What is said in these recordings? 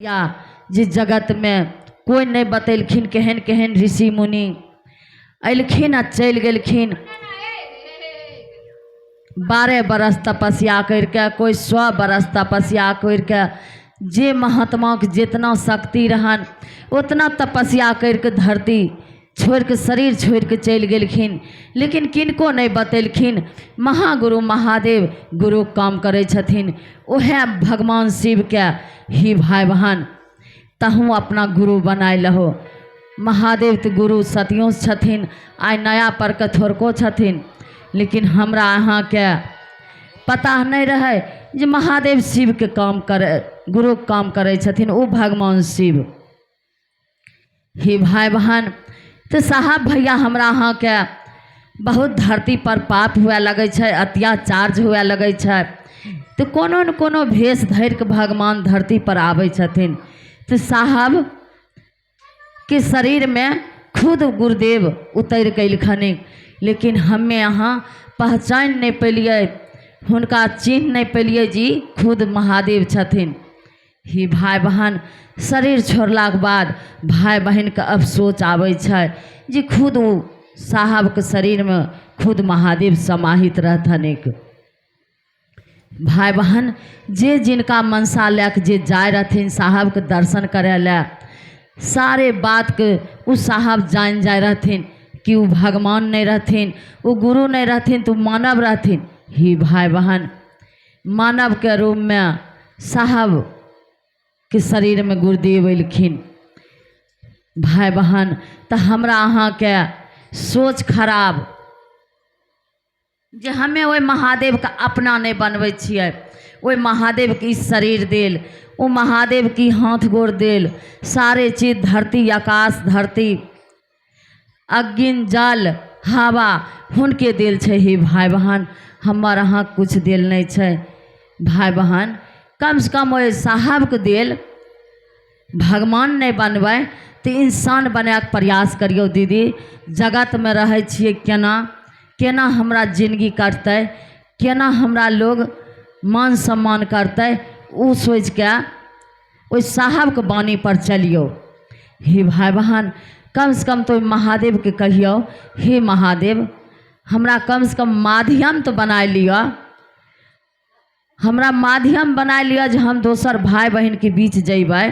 या जिस जगत में कोई नहीं बतेलखिन केहन केहन ऋषि मुनि अयलखिन आ चल गेलखिन। 12 बरस तपस्या करके, कोई 100 बरस तपस्या करके, जे महात्मा के जितना शक्ति रहन उतना तपस्या करके धरती छोड़ के, शरीर छोड़ के चल गेलखिन। लेकिन किनको नहीं बतेलखिन महागुरु महादेव गुरु काम करे छथिन। उहे भगवान शिव के ही भाई बहन तहूँ अपना गुरु बनाए लहो। महादेव तो गुरु सतियों छथिन, आइ नया पर के थोड़को छथिन। लेकिन हमरा अहाँ के पता नहीं रहे जे महादेव शिव के काम करे, गुरु काम करे छथिन, वो भगवान शिव ही भाई बहन। तो साहब भैया हमरा अहाँ के बहुत धरती पर पाप हुए लगे छै, अत्याचार हुए लगे छै। तो कोनो न कोनो भेष धर के भगवान धरती पर आवे छथिन। तो साहब के शरीर में खुद गुरुदेव उतर गलखिन। लेकिन हमें यहाँ पहचान नहीं पेलिए, हुनका चिन्ह नहीं पेलिए जी खुद महादेव छथिन। ही भाई बहन शरीर छोड़ला के बाद भाई बहन के अफसोस आवे छै जी खुद वो साहब के शरीर में खुद महादेव समाहित रहथन। एक भाई बहन जे जिनका मनसा लेके जे जाए रहथिन साहब के दर्शन करे ले, सारे बात के वो साहब जान जाए रहथिन कि वो भगवान नहीं रहथिन, वो गुरु नहीं रहथिन, तो मानव रहथिन। ही भाई बहन मानव के रूप में साहब के शरीर में गुरुदेव अयलखिन। भाई बहन तो हमरा अहाँ के सोच खराब जे हमें वही महादेव का अपना नहीं बनबै छियै। वही महादेव की शरीर देल, वो महादेव की हाथ गोड़ देल, सारे चीज धरती आकाश धरती अग्नि जल हवा हुनके देल छै। ही भाई बहन हमर अहाँ कुछ देल नहीं छै। भाई बहन कम से कम वही साहब के देल भगवान नहीं बनबै तो इंसान बने के प्रयास करियो दीदी। जगत में रहे छिए केना केना हमरा जिंदगी कटतै, केना हमरा लोग मान सम्मान करतै, वो सोच के ओहि साहब के बानी पर चलियो। हे भाई बहन कम से कम तो महादेव के कहियो हे महादेव हमरा कम से कम माध्यम तो बना लियो, हमरा माध्यम बना लियो जे हम दोसर भाई बहन के बीच जइबै।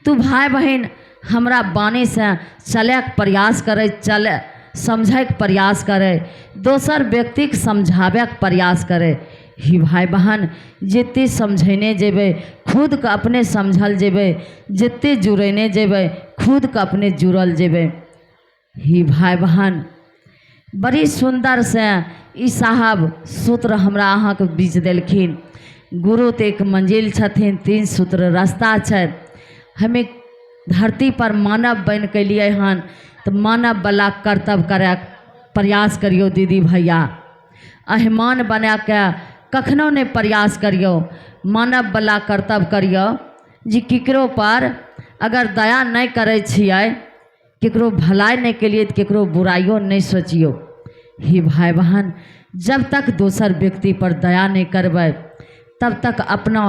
तू भाई बहन हमरा बानी से चले के प्रयास करे, चले समझे के प्रयास करे, दोसर व्यक्ति के समझावे के प्रयास करे। ही भाई बहन जिते समझेने जेबे खुद के अपने समझल जेबे, जिते जुड़ेने जेबे खुद के अपने जुड़ल जेबे। ही भाई बहन बड़ी सुंदर से ई साहब सूत्र हमरा अहाँ के बीच देलखिन। गुरु तो एक मंजिल छथिन, 3 सूत्र रास्ता छै। हमें धरती पर मानव बन के लिए हन तो मानव वाला कर्तव्य करे प्रयास करियो दीदी भैया। अहिमान बना के कखनो नहीं प्रयास करियो, मानव वाला कर्तव्य करियो जी केकरो पर अगर दया नहीं करे छियै, केकरो भलाई नहीं केलिए तो केकरो बुराइयो नहीं सोचियो। ही भाई बहन जब तक दोसर व्यक्ति पर दया नहीं करबै तब तक अपना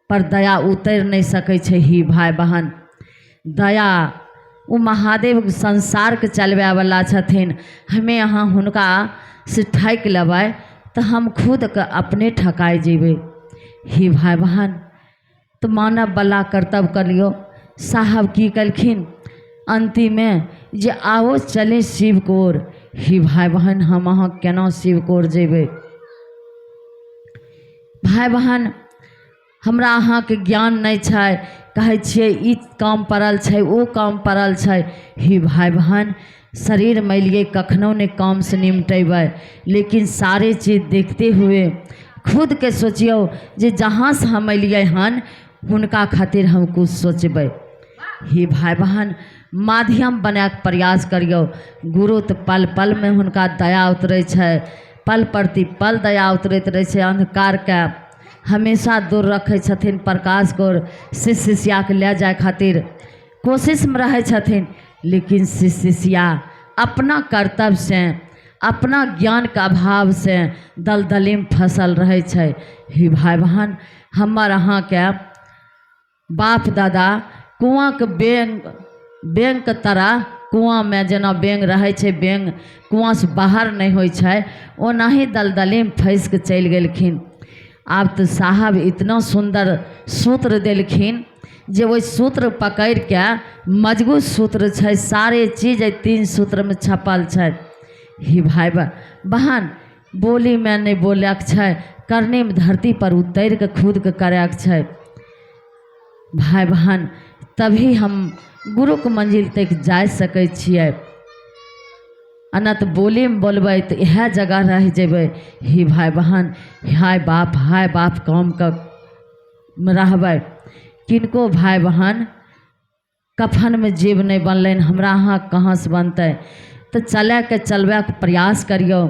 पर दया उतर नहीं सकै छै। ही भाई बहन दया वो महादेव संसार के चलबे वाला छथिन। हमें यहाँ हुनका से ठक लेबै तो हम खुद के अपने ठकाई जेबै। ही भाई बहन तो मानव वाला कर्तव्य करियो। साहब की कलखिन अंतिम में जे आओ चले शिव कोर। ही भाई बहन हम अहाँ केना शिव कोर जेबै। भाई बहन हमरा अहाँ के ज्ञान नहीं छै, कहे छिए ई काम पड़ल छै वो काम पड़ल छै। ही भाई बहन शरीर मैलिए कखनो ने काम से निमटेबै, लेकिन सारे चीज देखते हुए खुद के सोचियो जे जहाँ से हम अलिए हन हुनका खातिर हम कुछ सोचबै। ही भाई बहन माध्यम बने के प्रयास करियो। गुरु तो पल पल में हुनका दया उतरे छै, पल प्रति पल दया उतरत रहे छै। अंधकार के हमेशा दूर रखे छथिन, प्रकाश को शिष्य शिष्या के ले जाए खातिर कोशिश में रहे छथिन। लेकिन शिष्य शिष्या अपना कर्तव्य से, अपना ज्ञान के अभाव से दलदली में फसल रहे छै। ही भाई बहन हमर अहाँ के बाप दादा कुआँ के बेंग के तरह कुआँ में जेना बेंग रहे छे, बेंग कुआँ से बाहर नहीं होइ छे, ओनाही दलदली में फंस के चल गेलखिन। आब तो साहब इतना सुंदर सूत्र देलखिन जे वही सूत्र पकड़ के, मजबूत सूत्र छे, सारे चीज 3 सूत्र में छपल छे। ही भाई बहन बोली में नहीं बोले के छे, करने में धरती पर उतर के खुद के करे के छे। भाई बहन तभी हम गुरु के मंजिल तक जा सके छिए, अना तो बोली में बोलबे तो यह जगह रह जेबे। ही भाई बहन हाय बाप काम का रहबे। किनको भाई बहन कफन में जीव नहीं बनलन, हमरा अहाँ कहाँ से बनते। तो चले के चलबे के प्रयास करियो,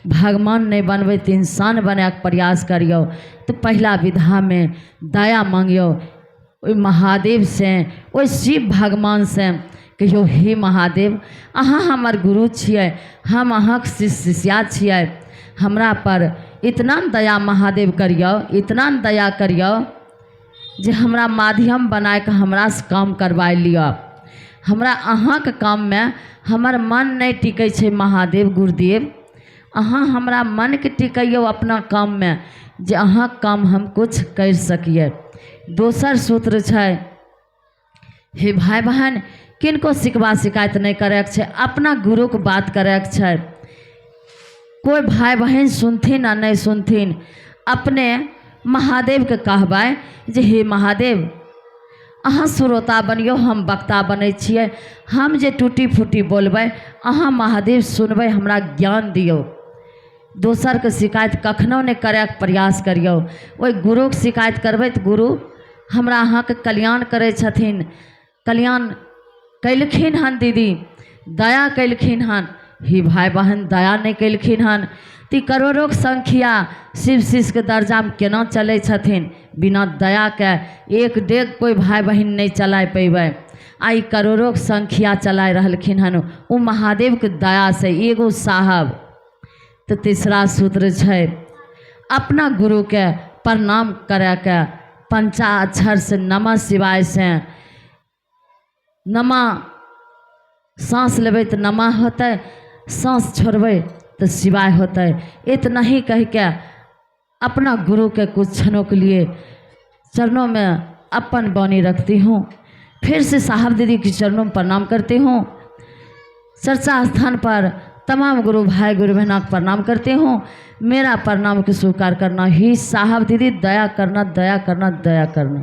भगवान नहीं बनबे तो इंसान बने के प्रयास करियो। तो पहला विधा में दया मांगियो ओइ महादेव से, ओइ शिव भगवान से कहियो हे महादेव अहाँ हमर गुरु छिए, हम अहाँके शिष्या छिए, हमरा पर इतना दया महादेव करियो, इतना दया करियो जे हमरा माध्यम बनाए के हमरा से काम करवाई लियो। हमरा अहाँके काम में हमर मन नहीं टिकै छे महादेव गुरुदेव, अहाँ हमरा मन के टिकैयो अपना काम में जे अहाँ काम हम कुछ कर सकिए। दोसर सूत्र छे हे भाई बहन किनको शिकवा शिकायत नहीं करे के छे, अपना गुरु के बात करे के छे। कोई भाई बहन सुनथिन आ नहीं सुनथिन, अपने महादेव के कहबै जे हे महादेव अहाँ श्रोता बनियो, हम वक्ता बनै छिए, हम जे टूटी फूटी बोलबै अहाँ महादेव सुनबै, हमरा ज्ञान दियो। दोसर के शिकायत कखनो नहीं करे के प्रयास करियो। ओइ गुरु के शिकायत करबै तो गुरु हमरा अहाँ के कल्याण करे छथिन, कल्याण कैलखिन हन दीदी, दया कैलखिन हन। ही भाई बहन दया नहीं कैलखिन हन ती करोड़ों के संख्या शिव शिष्य के दर्जा में केना चले छथिन। बिना दया के एक डेग कोई भाई बहन नहीं चला पेबै। आई करोड़ों के संख्या चला रहलखिन हन वो महादेव के दया से एगो साहब। तो तीसरा सूत्र है अपना गुरु के प्रणाम करे के, पंचाक्षर से नमः शिवाय से नमः, सांस लेबै तो नमः होते, सांस छोड़बै तो शिवाय होते। इतना ही कह के अपना गुरु के कुछ क्षणों के लिए चरणों में अपन वाणी रखती हूँ। फिर से साहब दीदी के चरणों में प्रणाम करती हूँ। चर्चा स्थान पर तमाम गुरु भाई गुरु बहना को प्रणाम करती हूँ। मेरा प्रणाम को स्वीकार करना ही साहब दीदी, दया करना दया करना दया करना।